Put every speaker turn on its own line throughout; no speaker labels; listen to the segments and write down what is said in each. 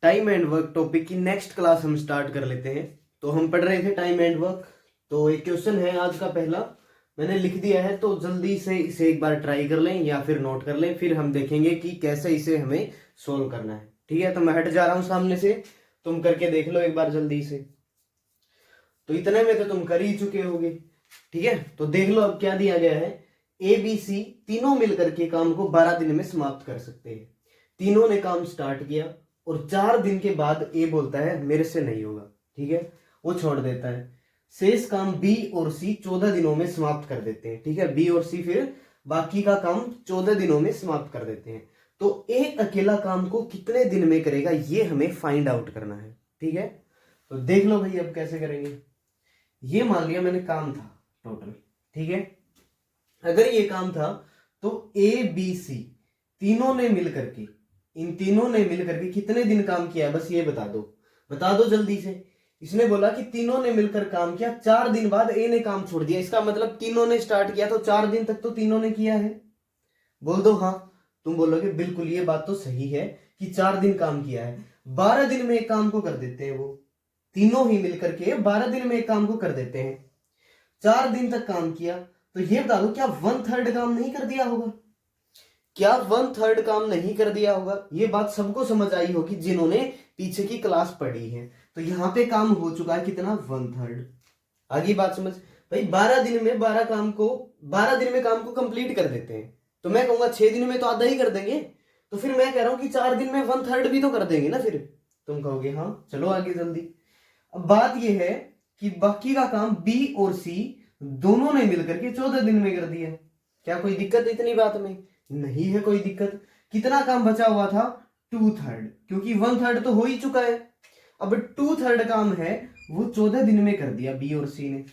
Time and work topic की next class हम start कर लेते हैं। तो हम पढ़ रहे थे टाइम एंड वर्क। तो एक क्वेश्चन है आज का पहला, मैंने लिख दिया है, तो जल्दी से इसे एक बार ट्राई कर लें या फिर नोट कर लें, फिर हम देखेंगे कि कैसे इसे हमें सोल्व करना है। ठीक है, तो मैं हट जा रहा हूं सामने से, तुम करके देख लो एक बार जल्दी से। तो इतने में तो तुम कर ही चुके होगे। ठीक है, तो देख लो अब क्या दिया गया है। ए बी सी तीनों मिलकर के काम को 12 दिन में समाप्त कर सकते हैं। तीनों ने काम स्टार्ट किया और 4 दिन के बाद ए बोलता है मेरे से नहीं होगा। ठीक है, वो छोड़ देता है। शेष काम बी और सी 14 दिनों में समाप्त कर देते हैं। ठीक है, बी और सी फिर बाकी का काम 14 दिनों में समाप्त कर देते हैं। तो एक अकेला काम को कितने दिन में करेगा ये हमें फाइंड आउट करना है। ठीक है, तो देख लो भाई अब कैसे करेंगे। ये मान लिया मैंने काम था टोटल। ठीक है, अगर ये काम था तो ए बी सी तीनों ने मिलकर के, इन तीनों ने मिलकर के कितने दिन काम किया बस ये बता दो जल्दी से। इसने बोला कि तीनों ने मिलकर काम किया, 4 दिन बाद ए ने काम छोड़ दिया। इसका मतलब तीनों ने स्टार्ट किया तो 4 दिन तक तो तीनों ने किया है। बोल दो हाँ। तुम बोलोगे बिल्कुल ये बात तो सही है कि 4 दिन काम किया है। 12 दिन में एक काम को कर देते हैं, वो तीनों ही मिलकर के 12 दिन में एक काम को कर देते हैं। 4 दिन तक काम किया, तो ये बता दो क्या 1/3 काम नहीं कर दिया होगा? क्या 1/3 काम नहीं कर दिया होगा? ये बात सबको समझ आई होगी जिन्होंने पीछे की क्लास पढ़ी है। तो यहां पे काम हो चुका है कितना, 1/3। आगे बात समझ भाई। 12 दिन में 12 दिन में काम को कंप्लीट कर देते हैं। तो मैं कहूंगा 6 दिन में तो आधा ही कर देंगे। तो फिर मैं कह रहा हूं कि 4 दिन में 1/3 भी तो कर देंगे ना। फिर तुम कहोगे हाँ चलो आगे जल्दी। अब बात यह है कि बाकी का काम बी और सी दोनों ने मिलकर के 14 दिन में कर दिया। क्या कोई दिक्कत इतनी बात में? नहीं है कोई दिक्कत। कितना काम बचा हुआ था, 2/3, क्योंकि 1/3 तो हो ही चुका है। अब 2/3 काम है वो 14 दिन में कर दिया बी और सी ने।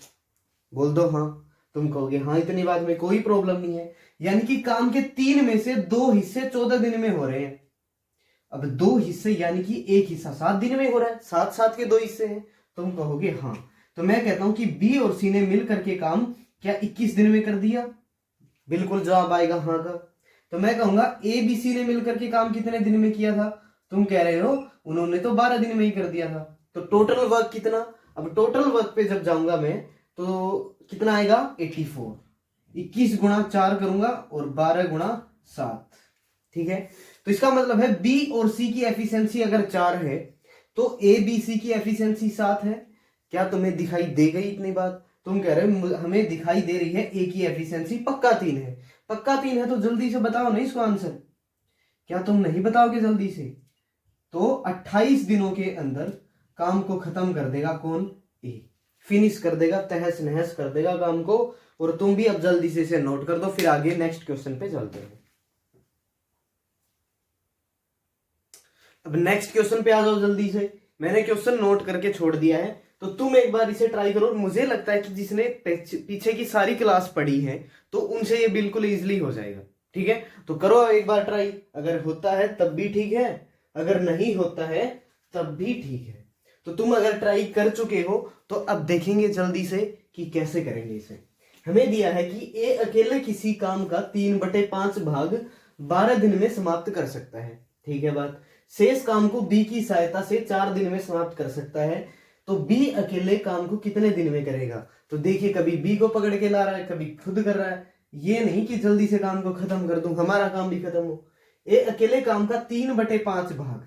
बोल दो हाँ। तुम कहोगे हाँ इतनी बात में कोई प्रॉब्लम नहीं है। यानी कि काम के 3 में से 2 हिस्से 14 दिन में हो रहे हैं। अब 2 हिस्से यानी कि एक हिस्सा 7 दिन में हो रहा है, 7 के 2 हिस्से हैं। तुम कहोगे हाँ। तो मैं कहता हूं कि बी और सी ने मिलकर के काम क्या 21 दिन में कर दिया? बिल्कुल जवाब आएगा हाँ का। तो मैं कहूंगा ए बी सी ने मिलकर के काम कितने दिन में किया था? तुम कह रहे हो उन्होंने तो 12 दिन में ही कर दिया था। तो टोटल वर्क कितना? अब टोटल वर्क पे जब जाऊंगा मैं तो कितना आएगा, 84। 21 गुणा 4 करूंगा और 12 गुणा 7। ठीक है, तो इसका मतलब है बी और सी की एफिशिएंसी अगर 4 है तो ए बी सी की एफिशिएंसी 7 है। क्या तुम्हें दिखाई दे गई इतनी बात? तुम कह रहे हो हमें दिखाई दे रही है ए की एफिशिएंसी पक्का 3 है। पक्का 3 है तो जल्दी से बताओ ना इसको आंसर। क्या तुम नहीं बताओगे जल्दी से? तो 28 दिनों के अंदर काम को खत्म कर देगा कौन? ए। फिनिश कर देगा, तहस नहस कर देगा काम को। और तुम भी अब जल्दी से इसे नोट कर दो, फिर आगे नेक्स्ट क्वेश्चन पे चलते हैं। अब नेक्स्ट क्वेश्चन पे आ जाओ जल्दी से। मैंने क्वेश्चन नोट करके छोड़ दिया है, तो तुम एक बार इसे ट्राई करो। मुझे लगता है कि जिसने पीछे की सारी क्लास पढ़ी है तो उनसे ये बिल्कुल इजीली हो जाएगा। ठीक है, तो करो एक बार ट्राई। अगर होता है तब भी ठीक है, अगर नहीं होता है तब भी ठीक है। तो तुम अगर ट्राई कर चुके हो तो अब देखेंगे जल्दी से कि कैसे करेंगे इसे। हमें दिया है कि ए अकेले किसी काम का 3/5 भाग 12 दिन में समाप्त कर सकता है। ठीक है बात। शेष काम को बी की सहायता से 4 दिन में समाप्त कर सकता है। तो बी अकेले काम को कितने दिन में करेगा? तो देखिए कभी बी को पकड़ के ला रहा है, कभी खुद कर रहा है। ये नहीं कि जल्दी से काम को खत्म कर दूं, हमारा काम भी खत्म हो। ए अकेले काम का 3/5 भाग,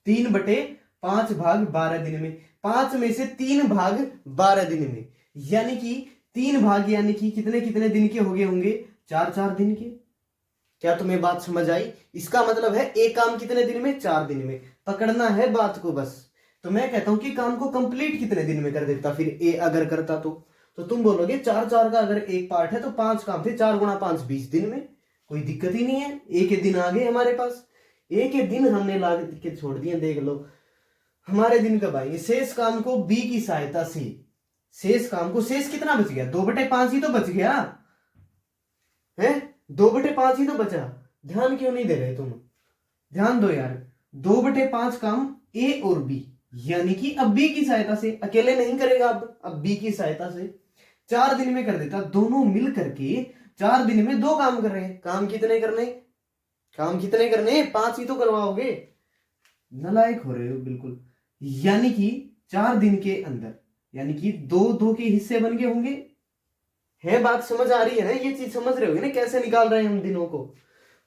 3/5 भाग 12 दिन में, 5 में से 3 भाग 12 दिन में, यानी कि 3 भाग यानी कि कितने कितने दिन के हो गए होंगे, 4 दिन के। क्या तुम्हें बात समझ आई? इसका मतलब है एक काम कितने दिन में, 4 दिन में। पकड़ना है बात को बस। तो मैं कहता हूं कि काम को कंप्लीट कितने दिन में कर देता फिर ए अगर करता तो तुम बोलोगे 4 का अगर एक पार्ट है तो 5 काम थे, 4 गुणा 5 20 दिन में। कोई दिक्कत ही नहीं है, एक एक दिन आ गए हमारे पास। एक एक दिन हमने ला के छोड़ दिए। देख लो हमारे दिन कब आएंगे। शेष काम को बी की सहायता से, शेष काम को, शेष कितना बच गया, 2/5 ही तो बच गया है। 2/5 ही तो बचा। ध्यान क्यों नहीं दे रहे तुम? ध्यान दो यार। 2/5 काम ए और बी, यानी कि अब बी की सहायता से, अकेले नहीं करेगा अब बी की सहायता से 4 दिन में कर देता। दोनों मिल करके 4 दिन में 2 काम कर रहे हैं। काम कितने करने, 5 ही तो करवाओगे। नालायक हो रहे हो बिल्कुल। यानी कि 4 दिन के अंदर, यानी कि 2 2 के हिस्से बन गए होंगे। है बात समझ आ रही है ना? ये चीज समझ रहे होगे ना कैसे निकाल रहे हैं हम दिनों को?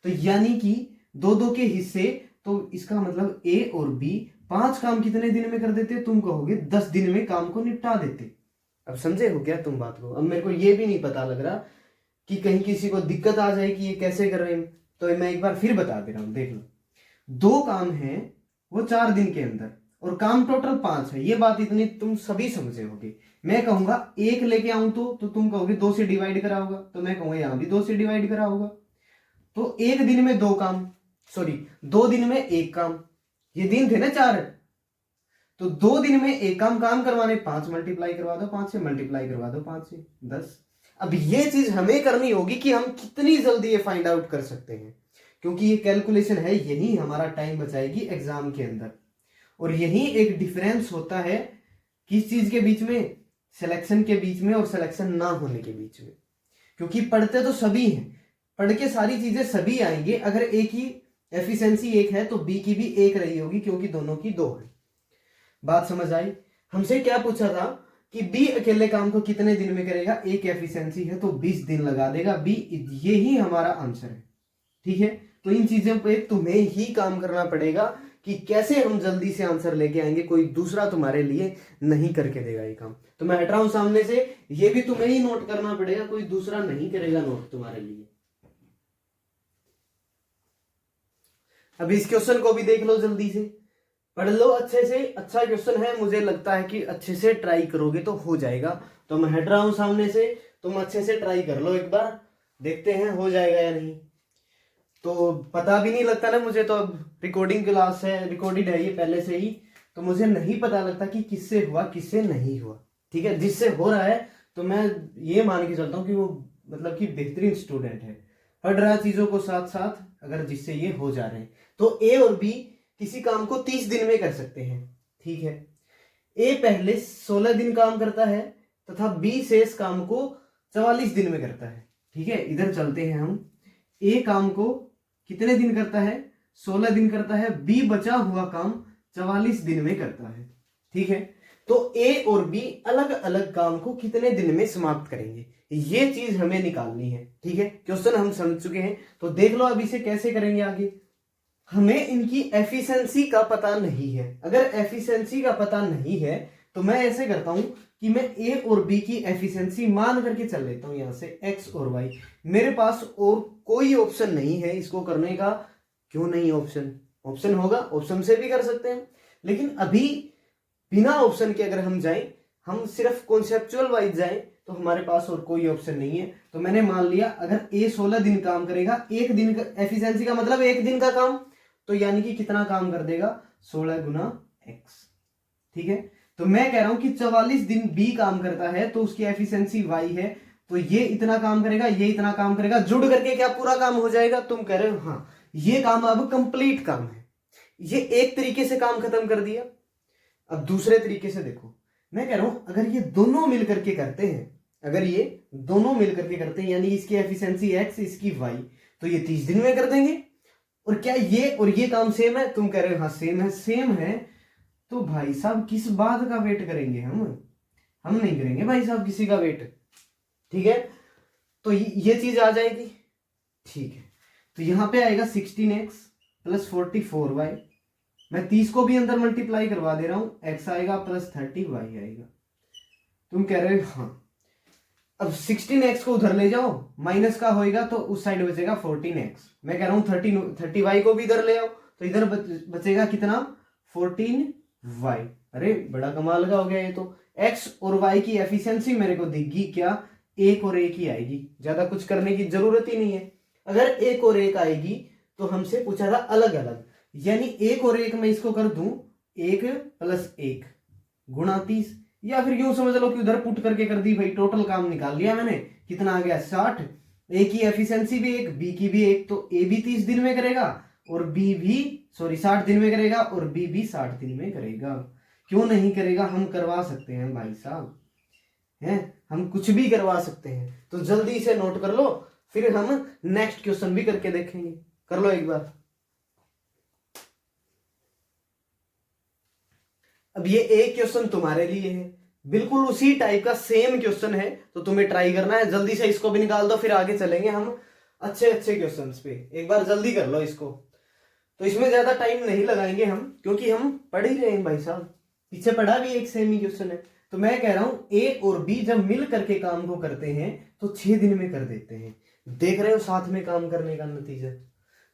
तो यानी कि 2 2 के हिस्से, तो इसका मतलब ए और बी 5 काम कितने दिन में कर देते? तुम कहोगे 10 दिन में काम को निपटा देते। अब समझे हो क्या तुम बात को? अब मेरे को ये भी नहीं पता लग रहा कि कहीं किसी को दिक्कत आ जाए कि ये कैसे कर रहे हैं, तो मैं एक बार फिर बता दे रहा हूं। देख लो, 2 काम है वो 4 दिन के अंदर, और काम टोटल 5 है। ये बात इतनी तुम सभी समझे होगे। मैं कहूंगा 1 लेके आऊं तो तुम कहोगे 2 से डिवाइड करा होगा, तो मैं कहूंगा यहां भी 2 से डिवाइड करा होगा। तो 1 दिन में 2 काम, सॉरी 2 दिन में 1 काम, ये दिन थे ना 4, तो 2 दिन में 1 काम करवाने 5 मल्टीप्लाई करवा दो 5 से, मल्टीप्लाई करवा दो 5 से 10। अब ये चीज हमें करनी होगी कि हम कितनी जल्दी ये फाइंड आउट कर सकते हैं, क्योंकि ये कैलकुलेशन है, यही हमारा टाइम बचाएगी एग्जाम के अंदर। और यही एक डिफरेंस होता है किस चीज के बीच में? सिलेक्शन के बीच में और सिलेक्शन ना होने के बीच में। क्योंकि पढ़ते तो सभी हैं, पढ़ के सारी चीजें सभी आएंगे। अगर एक ही एफिशिएंसी एक है तो बी की भी एक रही होगी, क्योंकि दोनों की 2 है। बात समझ आई? हमसे क्या पूछा था कि बी अकेले काम को कितने दिन में करेगा? एक एफिशिएंसी है तो 20 दिन लगा देगा बी। ये ही हमारा आंसर है। ठीक है, तो इन चीजों पे तुम्हें ही काम करना पड़ेगा कि कैसे हम जल्दी से आंसर लेके आएंगे। कोई दूसरा तुम्हारे लिए नहीं करके देगा ये काम। तो मैं हट रहा हूं सामने से, ये भी तुम्हें ही नोट करना पड़ेगा, कोई दूसरा नहीं करेगा नोट तुम्हारे लिए। अब इस क्वेश्चन को भी देख लो, जल्दी से पढ़ लो अच्छे से। अच्छा क्वेश्चन है, मुझे लगता है कि अच्छे से ट्राई करोगे तो हो जाएगा। तो मैं हट रहा हूं सामने से, तुम अच्छे से ट्राई कर लो एक बार, देखते हैं हो जाएगा या नहीं। तो पता भी नहीं लगता ना मुझे, तो अब रिकॉर्डिंग क्लास है, रिकॉर्डेड है ये पहले से ही, तो मुझे नहीं पता लगता कि किससे हुआ किससे नहीं हुआ। ठीक है, जिससे हो रहा है तो मैं ये मान के चलता हूँ कि वो मतलब कि बेहतरीन स्टूडेंट है, पढ़ रहा है चीजों को साथ साथ। अगर जिससे ये हो जा रहे हैं तो ए और बी किसी काम को 30 दिन में कर सकते हैं। ठीक है, ए पहले 16 दिन काम करता है तथा बी शेष काम को 44 दिन में करता है। ठीक है, इधर चलते हैं हम। ए काम को कितने दिन करता है? 16 दिन करता है। बी बचा हुआ काम 44 दिन में करता है। ठीक है, तो ए और बी अलग अलग काम को कितने दिन में समाप्त करेंगे, ये चीज हमें निकालनी है। ठीक है, क्वेश्चन हम समझ चुके हैं, तो देख लो अब इसे कैसे करेंगे आगे। हमें इनकी एफिशिएंसी का पता नहीं है। अगर एफिशिएंसी का पता नहीं है तो मैं ऐसे करता हूं कि मैं ए और बी की एफिशिएंसी मान करके चल लेता हूं, यहां से एक्स और वाई। मेरे पास और कोई ऑप्शन नहीं है इसको करने का। क्यों नहीं ऑप्शन? ऑप्शन होगा, ऑप्शन से भी कर सकते हैं, लेकिन अभी बिना ऑप्शन के अगर हम जाएं, हम सिर्फ कॉन्सेप्चुअल वाइज जाएं, तो हमारे पास और कोई ऑप्शन नहीं है। तो मैंने मान लिया अगर ए 16 दिन काम करेगा, एक दिन का एफिशिएंसी का मतलब एक दिन का काम, तो यानी कि कितना काम कर देगा? 16 गुना एक्स। ठीक है, तो मैं कह रहा हूं कि 44 दिन बी काम करता है तो उसकी एफिशिएंसी वाई है, तो ये इतना काम करेगा, ये इतना काम करेगा, जुड़ करके क्या पूरा काम हो जाएगा? तुम कह रहे हो हाँ, ये काम अब कंप्लीट काम है। ये एक तरीके से काम खत्म कर दिया। अब दूसरे तरीके से देखो, मैं कह रहा हूं अगर ये दोनों मिल करके करते हैं, अगर ये दोनों मिल करके करते हैं, यानी इसकी एफिशिएंसी एक्स इसकी वाई, तो ये 30 दिन में कर देंगे। और क्या ये और ये काम सेम है? तुम कह रहे हो हाँ सेम है। सेम है तो भाई साहब किस बात का वेट करेंगे हम नहीं करेंगे भाई साहब किसी का वेट। ठीक है, तो ये चीज आ जाएगी। ठीक है, तो यहां पे आएगा 16x प्लस 44y। मैं 30 को भी अंदर मल्टीप्लाई करवा दे रहा हूं, x आएगा प्लस 30y आएगा। तुम कह रहे हो हाँ, अब 16x को उधर ले जाओ, माइनस का होएगा तो उस साइड बचेगा 14x। मैं कह रहा हूं 30y को भी इधर ले आओ, तो इधर बचेगा कितना? 14y। अरे बड़ा कमाल का हो गया ये तो। x और y की एफिशिएंसी मेरे को दिखगी क्या? एक और एक ही आएगी, ज्यादा कुछ करने की जरूरत ही नहीं है। अगर एक और एक आएगी तो हमसे पूछा था अलग अलग, यानी एक और एक मैं इसको कर दूं 1 प्लस 1 गुणा 30, या फिर यूं समझ लो कि उधर पुट करके कर दी भाई, टोटल काम निकाल लिया मैंने। कितना आ गया? 60। ए की एफिशिएंसी भी एक, बी की भी एक, तो ए भी 30 दिन में करेगा और बी भी 60 दिन में करेगा और बी भी 60 दिन में करेगा। क्यों नहीं करेगा? हम करवा सकते हैं भाई साहब, हैं हम कुछ भी करवा सकते हैं। तो जल्दी से नोट कर लो, फिर हम नेक्स्ट क्वेश्चन भी करके देखेंगे। कर लो एक बार। अब ये एक क्वेश्चन तुम्हारे लिए है, बिल्कुल उसी टाइप का सेम क्वेश्चन है, तो तुम्हें ट्राई करना है। जल्दी से इसको भी निकाल दो, फिर आगे चलेंगे हम अच्छे अच्छे क्वेश्चंस पे। एक बार जल्दी कर लो इसको। तो इसमें ज्यादा टाइम नहीं लगाएंगे हम, क्योंकि हम पढ़ ही रहे हैं भाई साहब, पीछे पढ़ा भी एक सेम ही क्वेश्चन है। तो मैं कह रहा हूं ए और बी जब मिल करके काम को करते हैं तो 6 दिन में कर देते हैं। देख रहे हो साथ में काम करने का नतीजा,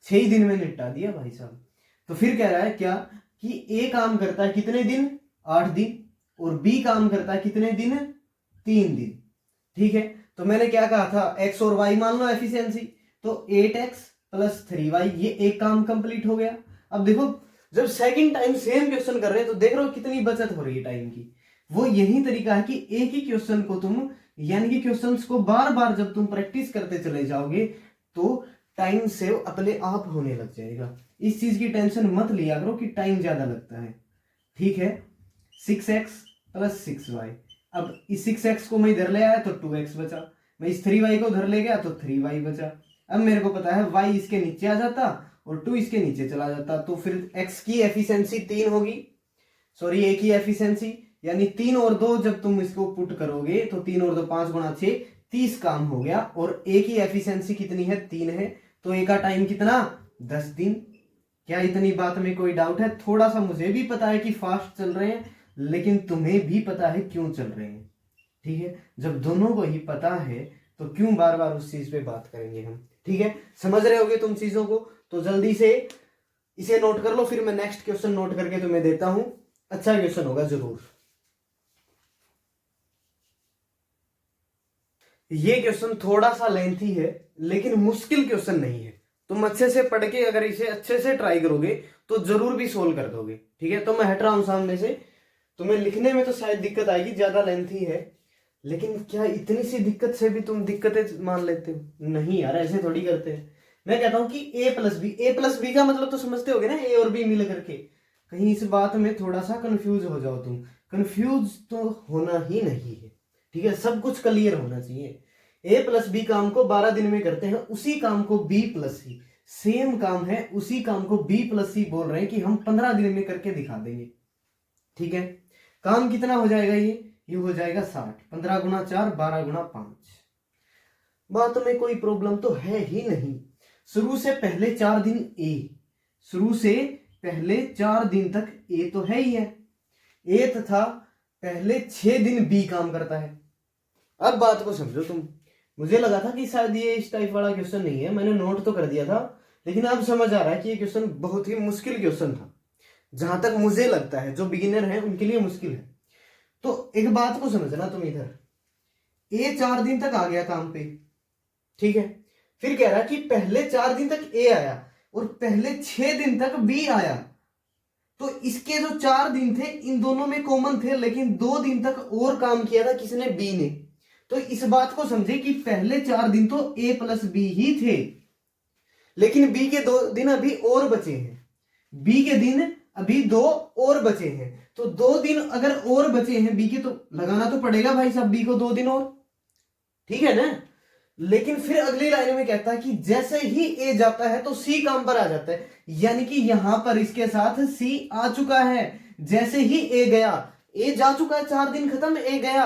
6 ही दिन में निपटा दिया भाई साहब। तो फिर कह रहा है क्या कि ए काम करता है कितने दिन, 8 दिन, और बी काम करता है कितने दिन, 3 दिन। ठीक है, तो मैंने क्या कहा था, एक्स और वाई मान लो एफिशिएंसी, तो 8x + 3y, ये एक काम कंप्लीट हो गया। अब देखो जब सेकंड टाइम सेम क्वेश्चन कर रहे हैं तो देख रहे हो कितनी बचत हो रही है टाइम की। वो यही तरीका है कि एक ही क्वेश्चन को तुम, यानी कि क्वेश्चंस को बार बार जब तुम प्रैक्टिस करते चले जाओगे तो टाइम सेव अपने आप होने लग जाएगा। इस चीज की टेंशन मत लिया करो कि टाइम ज्यादा लगता है। ठीक है, 6x + 6y। अब इस 6x को मैं इधर ले आया तो 2x बचा, मैं इस 3y को उधर ले गया तो 3y बचा। अब मेरे को पता है y इसके नीचे आ जाता और 2 इसके नीचे चला जाता, तो फिर x की एफिशिएंसी 3 होगी, सॉरी a की एफिशिएंसी, यानी 3 और 2 जब तुम इसको पुट करोगे तो 3 और 2 5 × 6 30 काम हो गया। और a की एफिशिएंसी कितनी है, 3 है, तो a का टाइम कितना, 10 दिन। क्या इतनी बात में कोई डाउट है? थोड़ा सा मुझे भी पता है कि फास्ट चल रहे हैं, लेकिन तुम्हें भी पता है क्यों चल रहे हैं। ठीक है, जब दोनों को ही पता है तो क्यों बार बार उस चीज पे बात करेंगे हम। ठीक है, समझ रहे होगे तुम चीजों को, तो जल्दी से इसे नोट कर लो, फिर मैं नेक्स्ट क्वेश्चन नोट करके तुम्हें देता हूं। अच्छा क्वेश्चन होगा जरूर। ये क्वेश्चन थोड़ा सा लेंथी है लेकिन मुश्किल क्वेश्चन नहीं है। तुम अच्छे से पढ़ के अगर इसे अच्छे से ट्राई करोगे तो जरूर भी सोल्व कर दोगे। ठीक है, तो मैं हट रहा हूं सामने से। तुम्हें लिखने में तो शायद दिक्कत आएगी, ज्यादा लेंथी है, लेकिन क्या इतनी सी दिक्कत से भी तुम दिक्कतें मान लेते हो? नहीं यार, ऐसे थोड़ी करते हैं। मैं कहता हूं कि a+b का मतलब तो समझते होगे ना, ए और बी मिल करके। कहीं इस बात में थोड़ा सा कंफ्यूज हो जाओ तुम, कंफ्यूज तो होना ही नहीं है। ठीक है, सब कुछ क्लियर होना चाहिए। a+b काम को 12 दिन में करते हैं, उसी काम को b+c, सेम काम है, उसी काम को b+c बोल रहे हैं कि हम 15 दिन में करके दिखा देंगे। ठीक है, काम कितना हो जाएगा, ये हो जाएगा 60, 15 × 4 12 × 5। बात में कोई प्रॉब्लम तो है ही नहीं। शुरू से पहले 4 दिन ए, शुरू से पहले 4 दिन तक ए तो है ही है, ए तथा पहले 6 दिन बी काम करता है। अब बात को समझो तुम। मुझे लगा था कि शायद ये इस टाइप वाला क्वेश्चन नहीं है, मैंने नोट तो कर दिया था, लेकिन अब समझ आ रहा है कि ये क्वेश्चन बहुत ही मुश्किल क्वेश्चन था। जहां तक मुझे लगता है जो बिगिनर है उनके लिए मुश्किल है। तो एक बात को समझना तुम, इधर ए 4 दिन तक आ गया काम पे, ठीक है, फिर कह रहा कि पहले 4 दिन तक ए आया और पहले 6 दिन तक बी आया। तो इसके जो 4 दिन थे इन दोनों में कॉमन थे, लेकिन 2 दिन तक और काम किया था किसने, बी ने। तो इस बात को समझे कि पहले 4 दिन तो a+b ही थे, लेकिन बी के 2 दिन अभी और बचे हैं, बी के दिन अभी 2 और बचे हैं। तो 2 दिन अगर और बचे हैं बी के, तो लगाना तो पड़ेगा भाई साहब बी को 2 दिन और, ठीक है ना। लेकिन फिर अगली लाइन में कहता है कि जैसे ही ए जाता है तो सी काम पर आ जाता है, यानी कि यहां पर इसके साथ सी आ चुका है। जैसे ही ए गया, ए जा चुका है, 4 दिन खत्म, ए गया,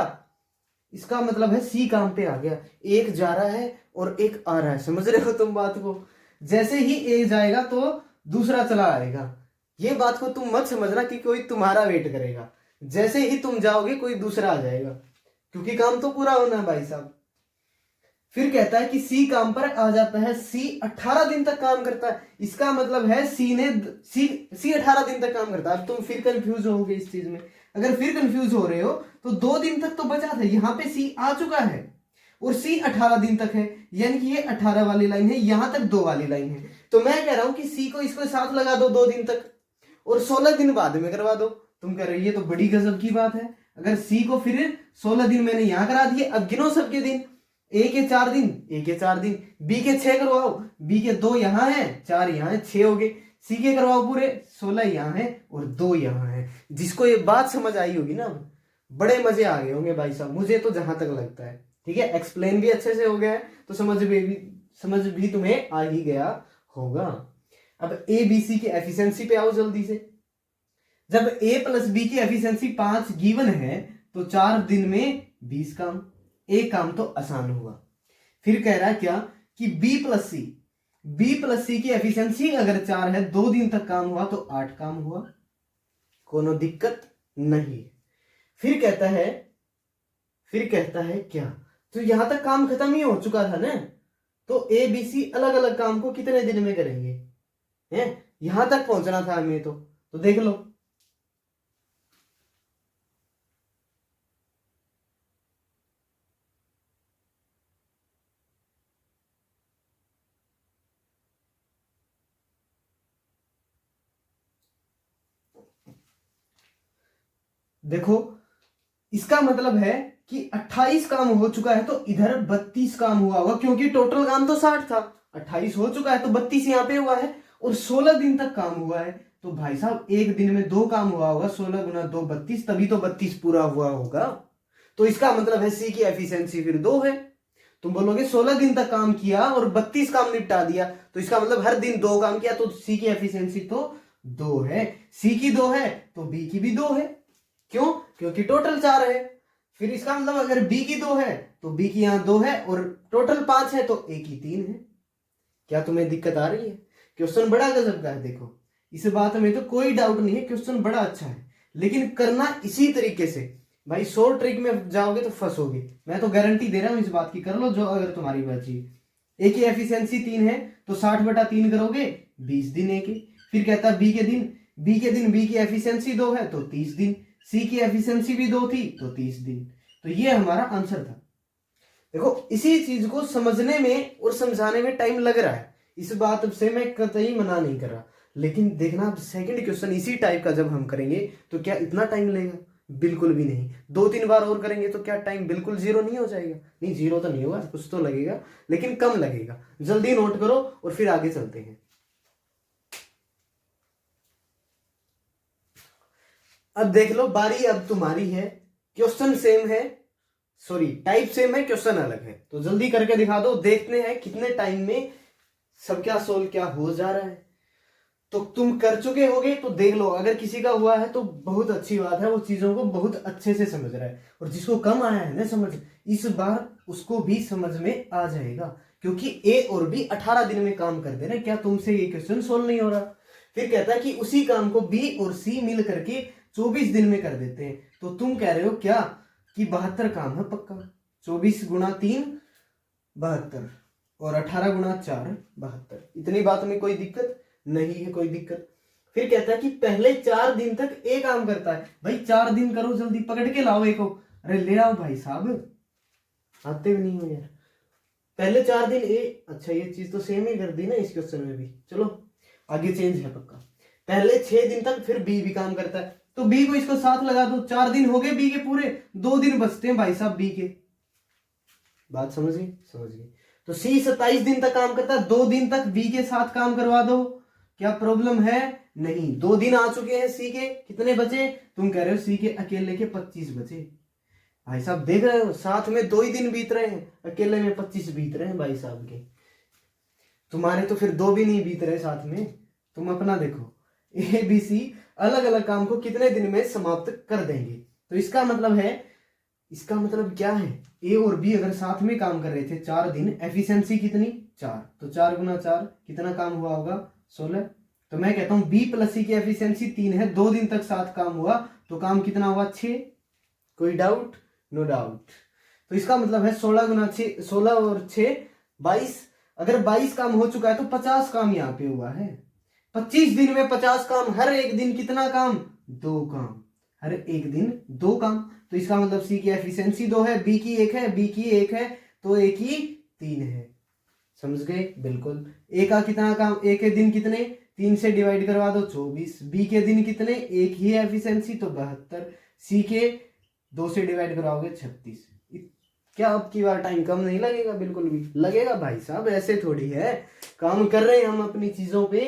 इसका मतलब है सी काम पे आ गया। एक जा रहा है और एक आ रहा है, समझ रहे हो तुम बात को। जैसे ही ए जाएगा तो दूसरा चला आएगा। ये बात को तुम मत समझना कि कोई तुम्हारा वेट करेगा, जैसे ही तुम जाओगे कोई दूसरा आ जाएगा, क्योंकि काम तो पूरा होना है भाई साहब। फिर कहता है कि सी काम पर आ जाता है, सी 18 दिन तक काम करता है, इसका मतलब है सी 18 दिन तक काम करता है। अब तुम फिर कंफ्यूज होगे इस चीज में। अगर फिर कंफ्यूज हो रहे हो तो 2 दिन तक तो बचा था, यहां पे सी आ चुका है और सी 18 दिन तक है, यानी कि ये 18 वाली लाइन है, यहां तक 2 वाली लाइन है। तो मैं कह रहा हूं कि सी को इसको साथ लगा दो 2 दिन तक और 16 दिन बाद में करवा दो। तुम कह रहे हो ये तो बड़ी गजब की बात है। अगर सी को फिर 16 दिन मैंने यहां करा दिए, अब गिनो सबके दिन, ए के 4 दिन, ए के 4 दिन, बी के 6 करवाओ, बी के 2 यहां है, 4 यहां है, 6 हो गए। सी के करवाओ पूरे, 16 यहां है और 2 यहां है। जिसको ये बात समझ आई होगी ना, बड़े मजे आ गए होंगे भाई साहब, मुझे तो जहां तक लगता है। ठीक है, एक्सप्लेन भी अच्छे से हो गया है, तो समझ भी तुम्हें आ ही गया होगा। अब ए बी सी की एफिशिएंसी पे आओ जल्दी से। जब ए प्लस बी की एफिशिएंसी 5 गिवन है तो 4 दिन में 20 काम, एक काम तो आसान हुआ। फिर कह रहा है क्या कि बी प्लस सी की एफिशिएंसी अगर 4 है, 2 दिन तक काम हुआ तो 8 काम हुआ, कोनो दिक्कत नहीं। फिर कहता है क्या, तो यहां तक काम खत्म ही हो चुका था ना, तो ए बी सी अलग अलग काम को कितने दिन में करेंगे, हैं यहां तक पहुंचना था हमें। तो देख लो, देखो इसका मतलब है कि 28 काम हो चुका है तो इधर 32 काम हुआ होगा, क्योंकि टोटल काम तो 60 था, 28 हो चुका है तो 32 यहां पे हुआ है, और 16 दिन तक काम हुआ है। तो भाई साहब एक दिन में 2 काम हुआ होगा, 16 गुना 2 32, तभी तो 32 पूरा हुआ होगा। तो इसका मतलब है सी की एफिशिएंसी फिर 2 है। तुम बोलोगे 16 दिन तक काम किया और 32 काम निपटा दिया, तो इसका मतलब हर दिन 2 काम किया, तो सी की एफिशिएंसी तो 2 है। सी की 2 है तो बी की भी 2 है, क्यों, क्योंकि टोटल 4 है। फिर इसका मतलब अगर बी की 2 है तो बी की यहां 2 है, और टोटल 5 है तो ए की 3 है। क्या तुम्हें दिक्कत आ रही है? क्वेश्चन बड़ा गजब का है, देखो इस बात में तो कोई डाउट नहीं है, क्वेश्चन बड़ा अच्छा है, लेकिन करना इसी तरीके से। भाई 100 ट्रिक में जाओगे तो फंसोगे, मैं तो गारंटी दे रहा हूं इस बात की, कर लो जो अगर तुम्हारी बची। ए की एफिशिएंसी 3 है तो 60/3 करोगे, 20 दिन ए के। फिर कहता बी के दिन बी की एफिशिएंसी 2 है तो 30 दिन, सी की एफिशिएंसी भी 2 थी तो 30 दिन। तो ये हमारा आंसर था। देखो इसी चीज को समझने में और समझाने में टाइम लग रहा है, इस बात से मैं कतई मना नहीं कर रहा, लेकिन देखना सेकंड क्वेश्चन इसी टाइप का जब हम करेंगे तो क्या इतना टाइम लेगा? बिल्कुल भी नहीं। 2-3 बार और करेंगे तो क्या टाइम बिल्कुल जीरो नहीं हो जाएगा? नहीं, जीरो तो नहीं होगा, कुछ तो लगेगा, लेकिन कम लगेगा। जल्दी नोट करो और फिर आगे चलते हैं। अब देख लो, बारी अब तुम्हारी है। क्वेश्चन सेम है, सॉरी टाइप सेम है, क्वेश्चन अलग है, तो जल्दी करके दिखा दो, देखते हैं कितने टाइम में सब क्या सोल्व क्या हो जा रहा है। तो तुम कर चुके होगे तो देख लो, अगर किसी का हुआ है तो बहुत अच्छी बात है, वो चीजों को बहुत अच्छे से समझ रहा है, और जिसको कम आया है ना समझ, इस बार उसको भी समझ में आ जाएगा, क्योंकि ए और बी 18 दिन में काम कर दे रहे। क्या तुमसे ये क्वेश्चन सोल्व नहीं हो रहा? फिर कहता है कि उसी काम को बी और सी मिल करके 24 दिन में कर देते हैं, तो तुम कह रहे हो क्या कि 72 काम है पक्का। 24 गुणा 3 72, और 18 गुणा 4 72। इतनी बात में कोई दिक्कत नहीं है, कोई दिक्कत। फिर कहता है कि पहले 4 दिन तक ए काम करता है। भाई 4 दिन करो, जल्दी पकड़ के लाओ ए को। अरे ले आओ भाई साहब, आते भी नहीं हो यार। पहले 4 दिन ए, अच्छा ये चीज तो सेम ही कर दी ना इस क्वेश्चन में भी, चलो आगे चेंज है पक्का। पहले 6 दिन तक फिर बी भी काम करता है, तो बी को इसको साथ लगा दो, 4 दिन हो गए बी के पूरे, 2 दिन बचते हैं भाई साहब बी के। बात समझ गई? समझ गई। तो सी 27 दिन तक काम करता है, 2 दिन तक बी के साथ काम करवा दो, क्या प्रॉब्लम है? नहीं। 2 दिन आ चुके हैं सी के, कितने बचे? तुम कह रहे हो सी के अकेले के 25 बचे। भाई साहब देख रहे हो, साथ में 2 ही दिन बीत रहे हैं, अकेले में 25 बीत रहे हैं भाई साहब के। तुम्हारे तो फिर 2 भी नहीं बीत रहे साथ में। तुम अपना देखो, ए बी सी अलग अलग काम को कितने दिन में समाप्त कर देंगे। तो इसका मतलब है, इसका मतलब क्या है, ए और बी अगर साथ में काम कर रहे थे 4 दिन, एफिशिएंसी कितनी 4, तो 4 गुना 4 कितना काम हुआ होगा 16। तो मैं कहता हूं बी प्लस सी की एफिशिएंसी 3 है, 2 दिन तक साथ काम हुआ, तो काम कितना हुआ 6। कोई डाउट? No doubt. तो इसका मतलब है 16 गुना 6, 16 और 6 22। अगर 22 काम हो चुका है तो 50 काम यहाँ पे हुआ है। 25 दिन में 50 काम, हर एक दिन कितना काम? 2 काम, हर एक दिन 2 काम। तो इसका मतलब सी की एफिशिएंसी 2 है, बी की 1 है, बी की 1 है, तो ए की 3 है। समझ गए? बिल्कुल। ए का कितना काम, ए के दिन कितने? 3 से डिवाइड करवा दो 24। बी के दिन कितने? एक ही एफिशिएंसी तो 72। सी के 2 से डिवाइड कराओगे 36। क्या अब की बार टाइम कम नहीं लगेगा? बिल्कुल भी लगेगा भाई साहब, ऐसे थोड़ी है। काम कर रहे हैं हम अपनी चीजों पे,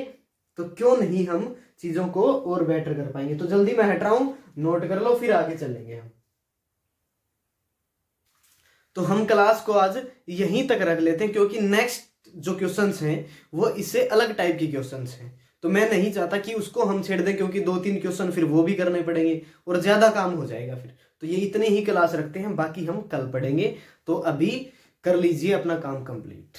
तो क्यों नहीं हम चीजों को और बेटर कर पाएंगे। तो जल्दी मैं हट रहा हूं, नोट कर लो, फिर आगे चलेंगे हम। तो हम क्लास को आज यहीं तक रख लेते हैं, क्योंकि नेक्स्ट जो क्वेश्चंस हैं वो इससे अलग टाइप के क्वेश्चंस हैं। तो मैं नहीं चाहता कि उसको हम छेड़ दें, क्योंकि 2-3 क्वेश्चन फिर वो भी करने पड़ेंगे और ज़्यादा काम हो जाएगा फिर। तो ये इतने ही क्लास रखते हैं, बाकी हम कल पढ़ेंगे। तो अभी कर लीजिए अपना काम कंप्लीट।